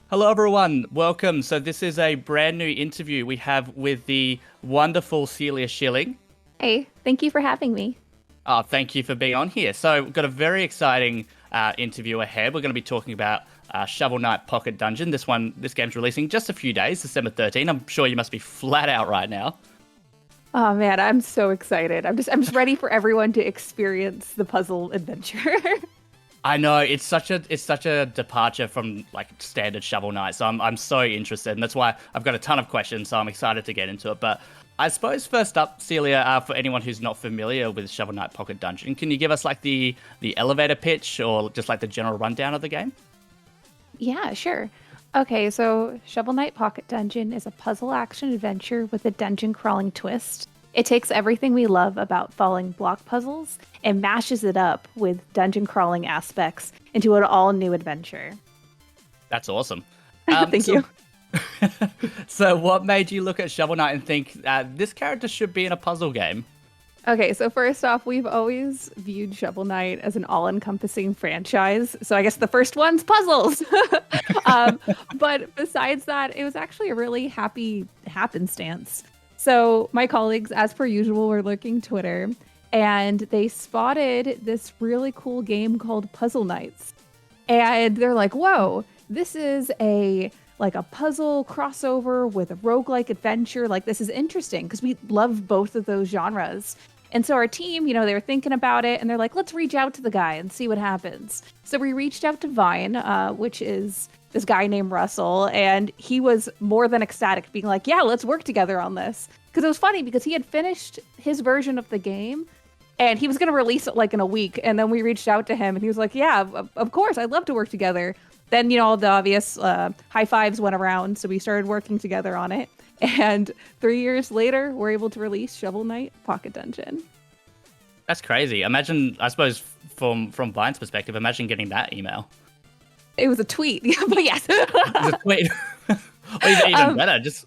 Hello, everyone. Welcome. So, this is a brand new interview we have with the wonderful Celia Schilling. Hey, thank you for having me. Thank you for being on here. So, we've got a very exciting interview ahead. We're going to be talking about Shovel Knight Pocket Dungeon. This game's releasing just a few days, December 13th. I'm sure you must be flat out right now. Oh man, I'm so excited. I'm just ready for everyone to experience the puzzle adventure. I know it's such a departure from like standard Shovel Knight, so I'm so interested, and that's why I've got a ton of questions. So I'm excited to get into it. But I suppose first up, Celia, for anyone who's not familiar with Shovel Knight Pocket Dungeon, can you give us like the elevator pitch or just like the general rundown of the game? Yeah, sure. Okay, so Shovel Knight Pocket Dungeon is a puzzle action adventure with a dungeon crawling twist. It takes everything we love about falling block puzzles and mashes it up with dungeon crawling aspects into an all new adventure. That's awesome. Thank So you. so what made you look at Shovel Knight and think this character should be in a puzzle game? Okay, so first off, we've always viewed Shovel Knight as an all-encompassing franchise. So I guess the first one's puzzles. um, but besides that, it was actually a really happy happenstance. So my colleagues, as per usual, were looking Twitter, and they spotted this really cool game called Puzzle Knights. And they're like, "Whoa, this is a puzzle crossover with a roguelike adventure. Like this is interesting because we love both of those genres." And so our team, they were thinking about it and they're like, let's reach out to the guy and see what happens. So we reached out to Vine, which is this guy named Russell, and he was more than ecstatic, being like, yeah, let's work together on this. Because it was funny because he had finished his version of the game and he was going to release it like in a week. And then we reached out to him and he was like, yeah, of course, I'd love to work together. Then, all the obvious high fives went around. So we started working together on it. And 3 years later, we're able to release Shovel Knight Pocket Dungeon. That's crazy. Imagine, I suppose, from Vine's perspective, imagine getting that email. It was a tweet, but yes. Just wait, or even better, I just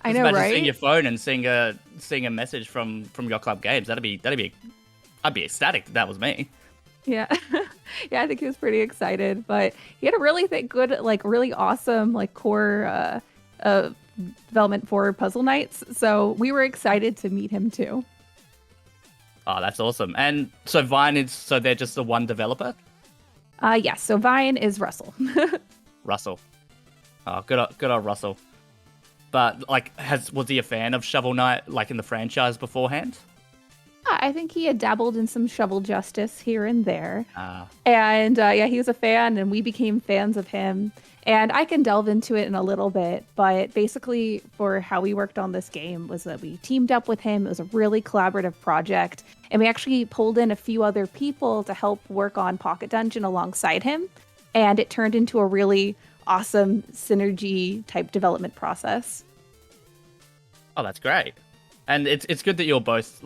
know, imagine seeing right? your phone and seeing a message from Yacht Club Games. I'd be ecstatic if that was me. Yeah. Yeah, I think he was pretty excited, but he had a really good, like really awesome, like core development for Puzzle Knights. So we were excited to meet him too. Oh, that's awesome. And so they're just the one developer, Yes. So Vine is Russell. Russell. Oh, good old Russell. But like, was he a fan of Shovel Knight like in the franchise beforehand? I think he had dabbled in some shovel justice here and there. Ah, And yeah, he was a fan, and we became fans of him. And I can delve into it in a little bit, but basically, for how we worked on this game was that we teamed up with him. It was a really collaborative project, and we actually pulled in a few other people to help work on Pocket Dungeon alongside him. And it turned into a really awesome synergy type development process. oh, that's great. And it's good that you're both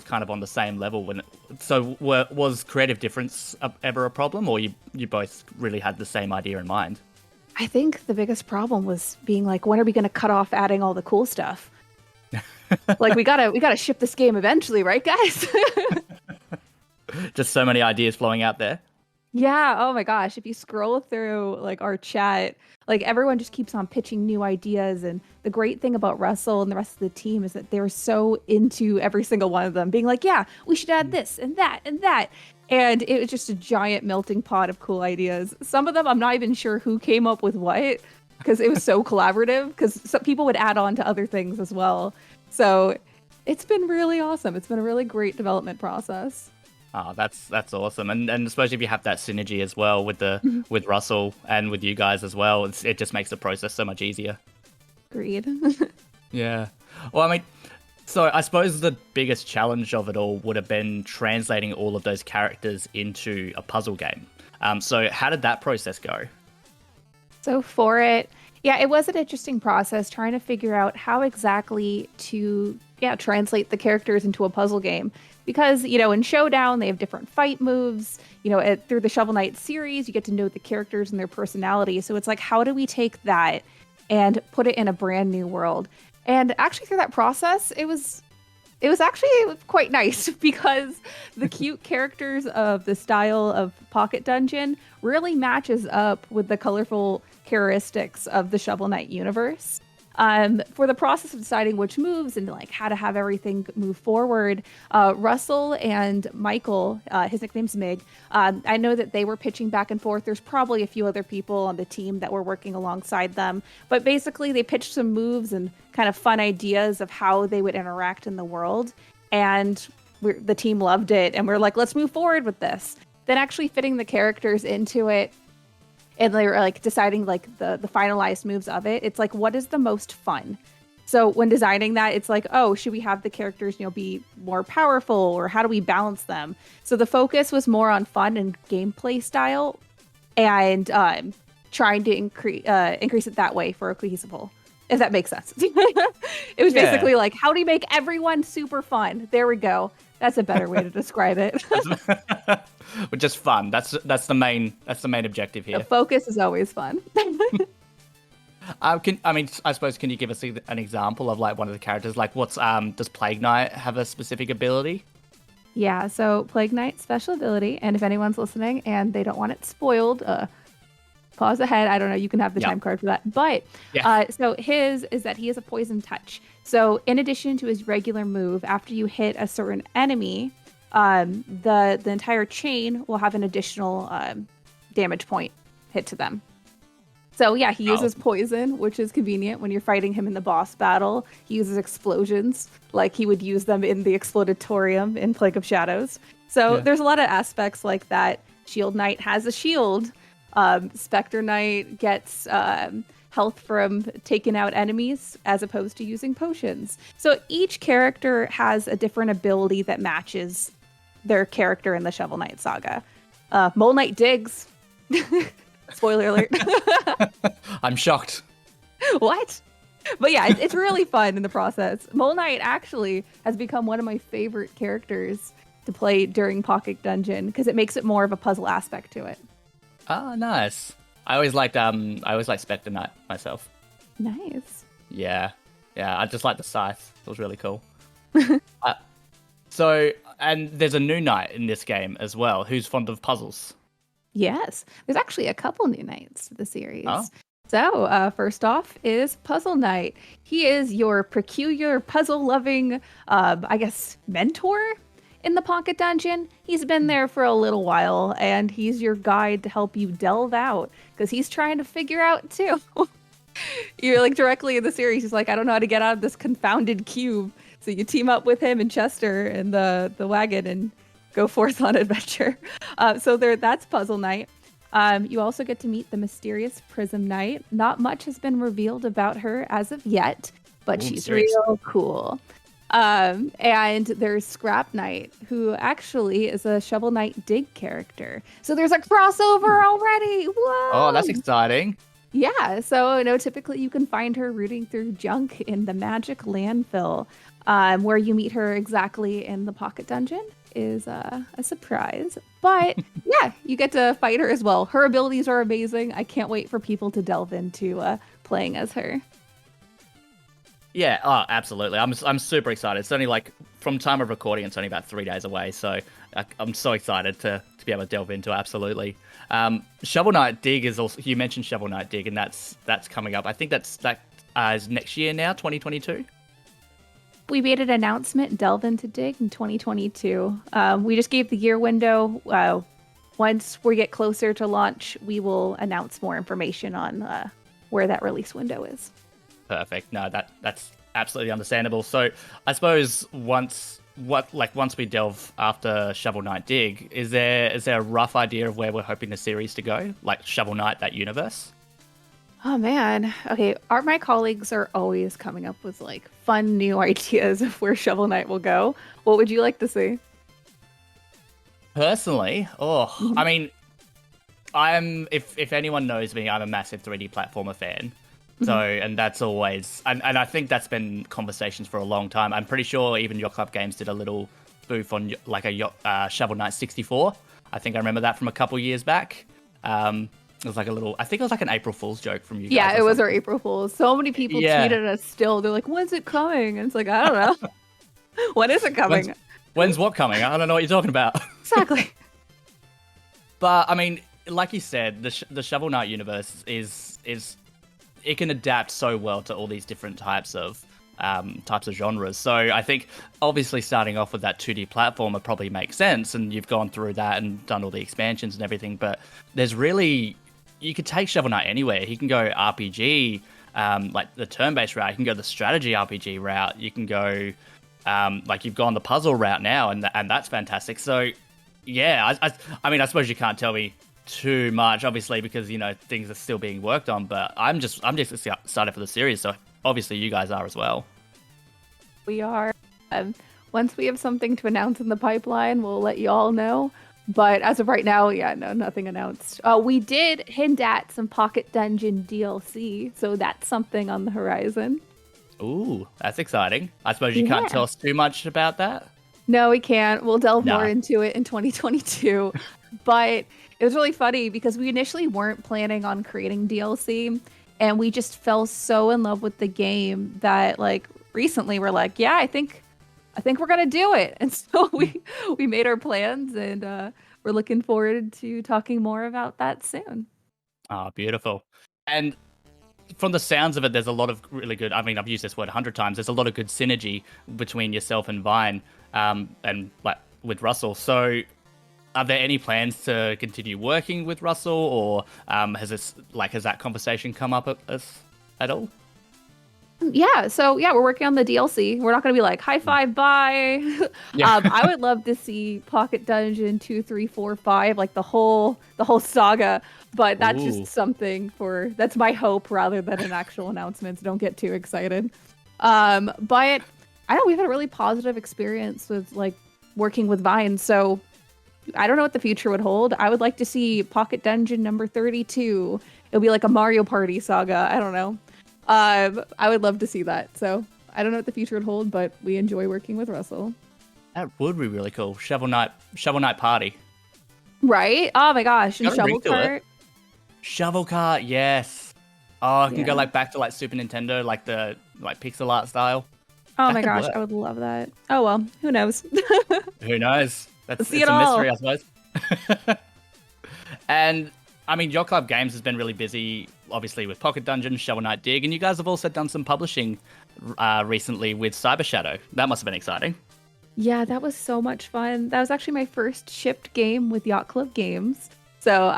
kind of on the same level. Was creative difference ever a problem, or you both really had the same idea in mind? I think the biggest problem was being like, when are we going to cut off adding all the cool stuff? Like we gotta ship this game eventually, right, guys? Just so many ideas flowing out there. Yeah, oh my gosh. If you scroll through like our chat, like everyone just keeps on pitching new ideas. And the great thing about Russell and the rest of the team is that they're so into every single one of them, being like, yeah, we should add this and that and that. And it was just a giant melting pot of cool ideas. Some of them I'm not even sure who came up with what, because it was so collaborative, because some people would add on to other things as well. So it's been really awesome. It's been a really great development process. Oh, that's awesome. And I suppose if you have that synergy as well with the Mhm. with Russell and with you guys as well, it just makes the process so much easier. Agreed. Yeah. Well, I mean, so I suppose the biggest challenge of it all would have been translating all of those characters into a puzzle game. So how did that process go? So for it, yeah, it was an interesting process trying to figure out how exactly to translate the characters into a puzzle game. Because, in Showdown, they have different fight moves. Through the Shovel Knight series, you get to know the characters and their personality. So it's like, how do we take that and put it in a brand new world? And actually, through that process, it was actually quite nice because the cute characters of the style of Pocket Dungeon really matches up with the colorful heuristics of the Shovel Knight universe. For the process of deciding which moves and like how to have everything move forward, Russell and Michael, his nickname's Mig, I know that they were pitching back and forth. There's probably a few other people on the team that were working alongside them, but basically they pitched some moves and kind of fun ideas of how they would interact in the world, and the team loved it, and we're like, let's move forward with this. Then actually fitting the characters into it, and they were like deciding like the finalized moves of it. It's like, what is the most fun? So when designing that, it's like, oh, should we have the characters, be more powerful, or how do we balance them? So the focus was more on fun and gameplay style, and trying to increase it that way for a cohesive whole, if that makes sense. It was basically like, how do you make everyone super fun? There we go. That's a better way to describe it. Just fun. That's the main objective here. The focus is always fun. I suppose, can you give us an example of like one of the characters? Like, does Plague Knight have a specific ability? Yeah, so Plague Knight's special ability, and if anyone's listening and they don't want it spoiled, pause ahead. I don't know. You can have the time card for that. But so his is that he has a poison touch. So in addition to his regular move, after you hit a certain enemy, the entire chain will have an additional damage point hit to them. So yeah, he uses poison, which is convenient when you're fighting him in the boss battle. He uses explosions, like he would use them in the Explodatorium in Plague of Shadows. So there's a lot of aspects like that. Shield Knight has a shield. Spectre Knight gets health from taking out enemies as opposed to using potions. So each character has a different ability that matches their character in the Shovel Knight saga. Mole Knight digs. Spoiler alert. I'm shocked. What? But yeah, it's really fun in the process. Mole Knight actually has become one of my favorite characters to play during Pocket Dungeon because it makes it more of a puzzle aspect to it. Oh, nice. I always liked Spectre Knight myself. Nice. Yeah. I just like the scythe. It was really cool. And there's a new knight in this game as well. Who's fond of puzzles? Yes, there's actually a couple new knights to the series. Oh. So first off is Puzzle Knight. He is your peculiar puzzle-loving, mentor in the Pocket Dungeon. He's been there for a little while, and he's your guide to help you delve out, because he's trying to figure out too. You're like directly in the series, he's like, I don't know how to get out of this confounded cube. So you team up with him and Chester and the wagon and go forth on adventure. That's Puzzle Knight. You also get to meet the mysterious Prism Knight. Not much has been revealed about her as of yet, but she's real cool. And there's Scrap Knight, who actually is a Shovel Knight Dig character. So there's a crossover already. Whoa! Oh, that's exciting. Yeah, so typically you can find her rooting through junk in the Magic Landfill, where you meet her exactly in the Pocket Dungeon is a surprise. But yeah, you get to fight her as well. Her abilities are amazing. I can't wait for people to delve into playing as her. Yeah, absolutely. I'm super excited. It's only like, from time of recording, it's only about 3 days away, so I'm so excited to be able to delve into it, absolutely. Shovel Knight Dig is also, you mentioned Shovel Knight Dig, and that's coming up. I think that is next year now, 2022. We made an announcement, Delve into Dig in 2022. We just gave the year window. Once we get closer to launch, we will announce more information on where that release window is. Perfect. No, that's absolutely understandable. So I suppose once we delve after Shovel Knight Dig, is there a rough idea of where we're hoping the series to go? Like Shovel Knight, that universe? Oh man. Okay, my colleagues are always coming up with like fun new ideas of where Shovel Knight will go. What would you like to see? Personally, I mean, if anyone knows me, I'm a massive 3D platformer fan. So, and that's always, and I think that's been conversations for a long time. I'm pretty sure even Yacht Club Games did a little spoof on like a Shovel Knight 64. I think I remember that from a couple years back. It was like I think it was like an April Fool's joke from you guys. Yeah, it was our April Fool's. So many people tweeted us still. They're like, when's it coming? And it's like, I don't know. When is it coming? When's what coming? I don't know what you're talking about. Exactly. But I mean, like you said, the Shovel Knight universe is is it can adapt so well to all these different types of genres. So I think obviously starting off with that 2D platformer probably makes sense, and you've gone through that and done all the expansions and everything. But there's really, you could take Shovel Knight anywhere. You can go RPG, like the turn-based route. You can go the strategy RPG route. You can go like you've gone the puzzle route now, and that's fantastic. So yeah, I mean, I suppose you can't tell me too much, obviously, because things are still being worked on. But I'm just excited for the series. So obviously, you guys are as well. We are. Once we have something to announce in the pipeline, we'll let you all know. But as of right now, yeah, no, nothing announced. We did hint at some Pocket Dungeon DLC, so that's something on the horizon. Ooh, that's exciting. I suppose you can't tell us too much about that? No, we can't. We'll delve more into it in 2022. But it was really funny because we initially weren't planning on creating DLC, and we just fell so in love with the game that like recently we're like, yeah, I think we're gonna do it. And so we made our plans, and we're looking forward to talking more about that soon. Oh, beautiful. And from the sounds of it, there's a lot of really good, I mean, I've used this word 100 times, there's a lot of good synergy between yourself and Vine, and like with Russell. So are there any plans to continue working with Russell, or has that conversation come up at all? Yeah, so yeah, we're working on the DLC. We're not going to be like high five, bye. Yeah. I would love to see Pocket Dungeon 2, 3, 4, 5, like the whole saga. But that's just something that's my hope rather than an actual announcement. So don't get too excited. But I know we've had a really positive experience with like working with Vine. So I don't know what the future would hold. I would like to see Pocket Dungeon number 32. It'll be like a Mario Party saga. I don't know. I would love to see that. So I don't know what the future would hold, but we enjoy working with Russell. That would be really cool. Shovel Knight Party. Right? Oh my gosh. And Shovel Kart. Shovel Kart, yes. Oh, I can go like back to like Super Nintendo, like the pixel art style. Oh my gosh, I would love that. Oh well, who knows? Who knows? It's a mystery, I suppose. And I mean, Yacht Club Games has been really busy, obviously, with Pocket Dungeon, Shovel Knight Dig, and you guys have also done some publishing recently with Cyber Shadow. That must have been exciting. Yeah, that was so much fun. That was actually my first shipped game with Yacht Club Games. So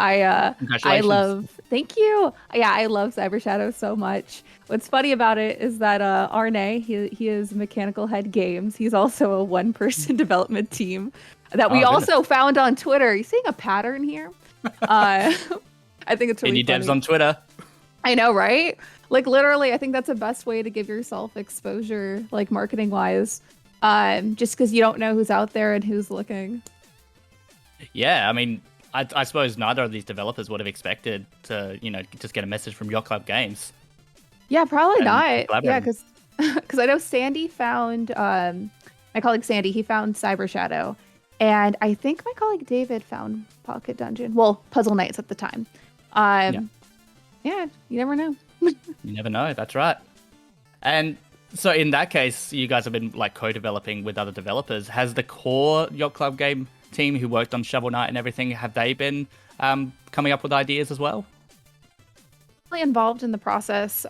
thank you. Yeah, I love Cyber Shadow so much. What's funny about it is that Arne, he is Mechanical Head Games. He's also a one-person development team that we also found on Twitter. Are you seeing a pattern here? I think it's really funny. Indie devs on Twitter. I know, right? Like literally, I think that's the best way to give yourself exposure, like marketing wise. Just because you don't know who's out there and who's looking. Yeah, I mean, I suppose neither of these developers would have expected to, just get a message from Yacht Club Games. Yeah, probably not. Yeah, because I know Sandy found my colleague Sandy. He found Cyber Shadow. And I think my colleague David found Pocket Dungeon. Well, Puzzle Nights at the time. Yeah, you never know. You never know. That's right. And so in that case, you guys have been like co-developing with other developers. Has the core Yacht Club game team who worked on Shovel Knight and everything, have they been coming up with ideas as well? Involved in the process.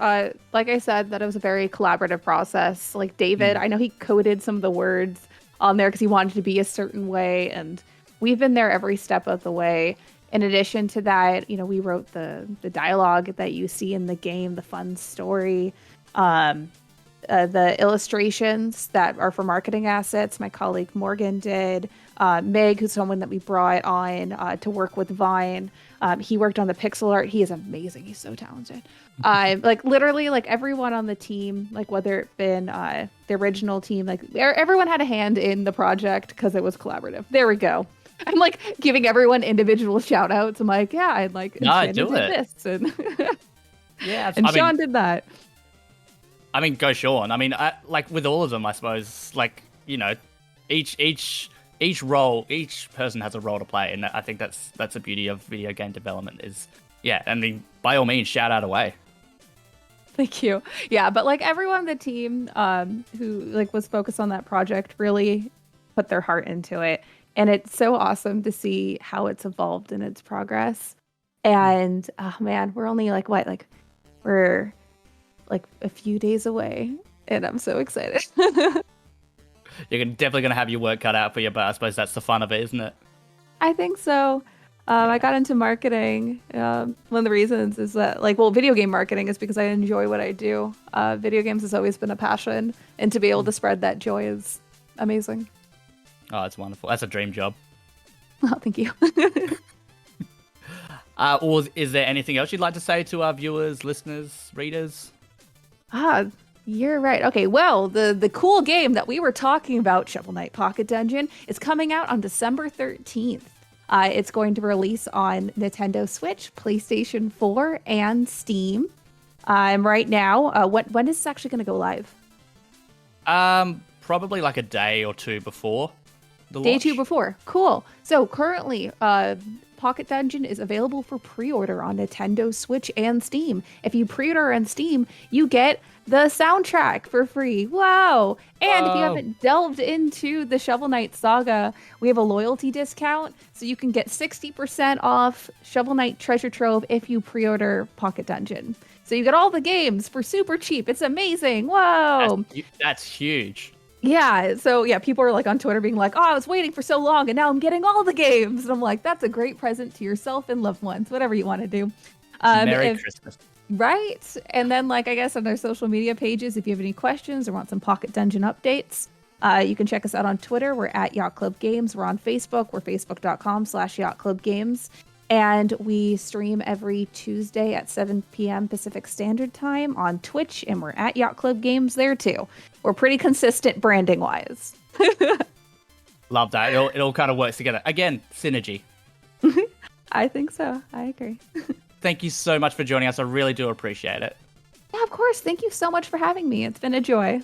Like I said, that it was a very collaborative process. Like David, I know he coded some of the words on there because he wanted to be a certain way, and we've been there every step of the way. In addition to that, we wrote the dialogue that you see in the game, the fun story, the illustrations that are for marketing assets. My colleague Morgan did. Meg, who's someone that we brought on to work with Vine. He worked on the pixel art. He is amazing. He's so talented. Like literally, like everyone on the team, like whether it been the original team, like everyone had a hand in the project because it was collaborative. There we go. I'm like giving everyone individual shout outs. I'm like, yeah, I'd like did this, and yeah, and Sean did that. I mean, go Sean. I mean, like with all of them, I suppose, like each role, each person has a role to play, and I think that's the beauty of video game development is, yeah. I mean, by all means, shout out away. Thank you. Yeah, but like everyone on the team who like was focused on that project really put their heart into it, and it's so awesome to see how it's evolved in its progress. And oh man, we're only like We're like a few days away, and I'm so excited. You're definitely going to have your work cut out for you, but I suppose that's the fun of it, isn't it? I think so. I got into marketing. One of the reasons is that, like, well, video game marketing is because I enjoy what I do. Video games has always been a passion, and to be able to spread that joy is amazing. Oh, it's wonderful. That's a dream job. Oh, thank you. Or is there anything else you'd like to say to our viewers, listeners, readers? You're right. Okay, well, the cool game that we were talking about, Shovel Knight Pocket Dungeon, is coming out on December 13th. It's going to release on Nintendo Switch, PlayStation 4, and Steam. Right now, when is this actually going to go live? Probably like a day or two before the launch. Day two before. Cool. So currently, Pocket Dungeon is available for pre-order on Nintendo Switch and Steam. If you pre-order on Steam, you get the soundtrack for free. Wow! And if you haven't delved into the Shovel Knight saga, we have a loyalty discount, so you can get 60% off Shovel Knight Treasure Trove if you pre-order Pocket Dungeon. So you get all the games for super cheap. It's amazing. Whoa! That's huge. Yeah, so yeah, people are like on Twitter being like, "Oh, I was waiting for so long, and now I'm getting all the games." And I'm like, "That's a great present to yourself and loved ones, whatever you want to do." Merry Christmas. Right, and then like I guess on our social media pages, if you have any questions or want some Pocket Dungeon updates, you can check us out on Twitter. We're at Yacht Club Games. We're on Facebook. We're facebook.com/Yacht Club Games. And we stream every Tuesday at 7 p.m. Pacific Standard Time on Twitch, and we're at Yacht Club Games there too. We're pretty consistent branding wise. Love that. It all kind of works together. Again, synergy. I think so. I agree. Thank you so much for joining us. I really do appreciate it. Yeah, of course. Thank you so much for having me. It's been a joy.